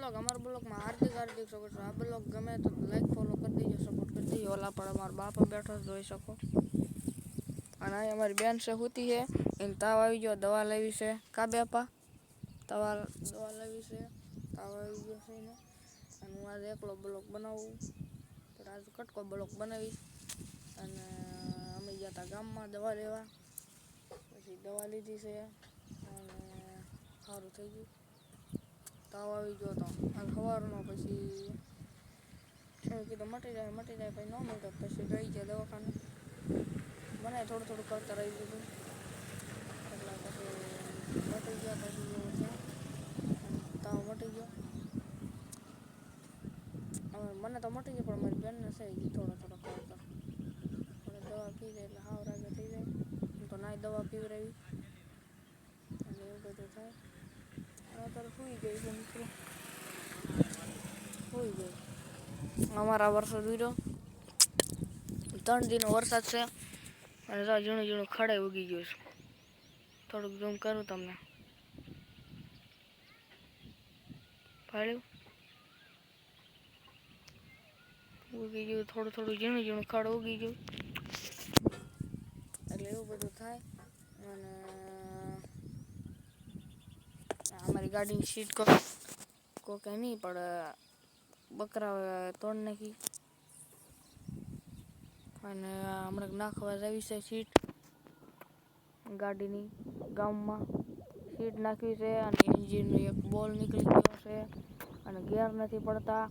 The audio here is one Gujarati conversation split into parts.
બ્લોગ અમારા બ્લોગમાં હાર્દિક હાર્દિક સ્વાગત છે। આ બ્લોગ ગમે તો લાઈક ફોલો કરી દેજો, સપોર્ટ કરી દેજો। ઓલા પણ અમારા બાપા બેઠો જોઈ શકો। અને અહીં અમારી બેન છે સૂતી છે, એને તાવ આવી ગયો, દવા લેવી છે। કા બેપા દવા લેવી છે, તાવ આવી ગયો છે એને। અને હું આજે એકલો બ્લોગ બનાવું, તો આજે કટકો બ્લોગ બનાવીશ। અને અમે ગયા હતા ગામમાં દવા લેવા, પછી દવા લીધી છે અને સારું થઈ ગયું। તાવ આવી ગયો હતો આ સવારનો, પછી શું કીધું મટી જાય પછી ન મળતો, પછી ગઈ ગયા દવાખાને। મને થોડું થોડું કરતા રહી દીધું, એટલે પછી મટી ગયા। પછી એવું છે, તાવ મટી ગયો। મને તો મટી ગયો, પણ મારી બેનને છે એ થોડો થોડો કરતો। દવા પી જાય એટલે હાવ રાગે થઈ જાય, હું તો નાય દવા પીવડાવી, એટલે એવું બધું થાય। અત્યારે સુઈ ગઈ છે મિત્રો, સુઈ ગઈ। અમારા વરસાદ ઉડ્યો, 3 દિનનો વરસાદ છે, અને ઝીણું ઝીણું ખડે ઉગી ગયું છે। થોડુંક ઝૂમ કરું તમને, ફાળ્યું ઉગી ગયું, થોડું થોડું ઝીણું ઝીણું ખડ ઉગી ગયું, એટલે એવું બધું થાય। અને અમારી ગાડીની સીટ કોકે નહીં પણ બકરા તોડ નાખી, અને હમણાં નાખવા આવી છે સીટ ગાડીની। ગામમાં સીટ નાખવી છે, અને એન્જિનનો એક બોલ નીકળી ગયો છે, અને ગેર નથી પડતા,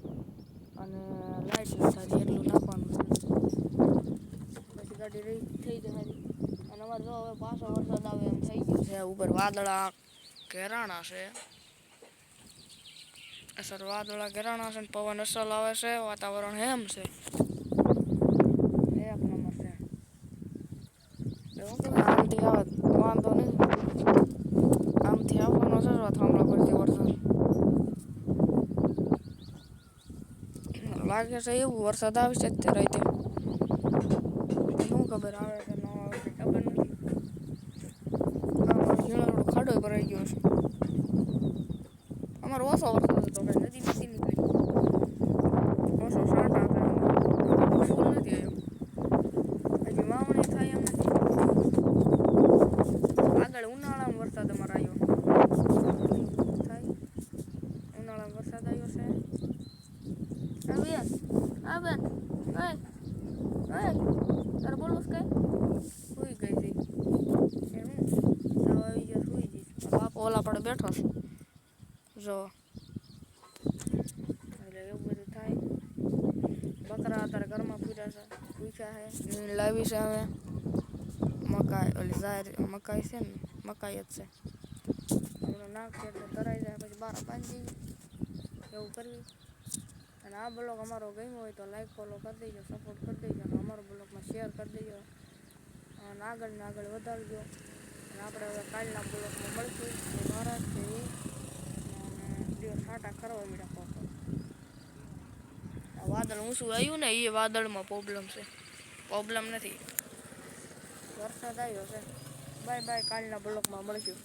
અને લાઇટ નથી થતી, એટલું નાખવાનું છે, પછી ગાડી રહી થઈ જાય। અને અમારે જો હવે પાછો વરસાદ આવે એમ થઈ ગયું છે, ઉપર વાદળા ઘેરાણા છે, અસર વાદળા ઘેરાણા છે, પવન અસલ આવે છે, વાતાવરણ હેમ છે, એક નંબર છે। આમથી આવે વાંધો નહીં, આમથી આવવાનો છે થાંભલા પરથી વરસાદ લાગે છે, એવું વરસાદ આવશે અત્યારે રાતે, શું ખબર આવે કે ન આવે કે ખબર નથી। ઝીણો ખાડો ભરાઈ ગયો છે, અમારો ઓછો વરસાદ હતો, નદી નથી નીકળી, ઓછો સાંટા હતા, ફૂલ નથી આવ્યો, હજી વાવણી થાય એમ નથી। આગળ ઉનાળામાં વરસાદ અમારે આવ્યો થાય, ઉનાળામાં વરસાદ આવ્યો છે। આ બેન તારે બોલવું કઈ સુઈ ગઈ હતી એ હું તાવ આવી ગયો, સુઈ જઈશ। બાપો ઓલા પડે બેઠો છે જો, એટલે એવું બધું થાય। બકરા અત્યારે ઘરમાં પૂછ્યા છે, લાવી છે હવે મકાઈ, ઓલી જાહેર મકાઈ છે ને, મકાઈ જ છે, હમણાં નાખશે એટલે ધરાઈ જાય, પછી બાર બાંધી એવું કરવી। અને આ બ્લોગ અમારો ગમ્યો હોય તો લાઈક ફોલો કરી દેજો, સપોર્ટ કરી દેજો, અને અમારો બ્લોગમાં શેર કરી દેજો, અને આગળ ને આગળ વધારજો। અને આપણે હવે કાલના બ્લોગમાં મળશું, મહારાજ છે એ, અને દિવસ છાંટા કરવા મળ્યા કોકો, આ વાદળ ઊંચું આવ્યું ને એ વાદળમાં પ્રોબ્લેમ છે, પ્રોબ્લેમ નથી, વરસાદ આવ્યો છે। બાય બાય, કાલના બ્લોગમાં મળશું।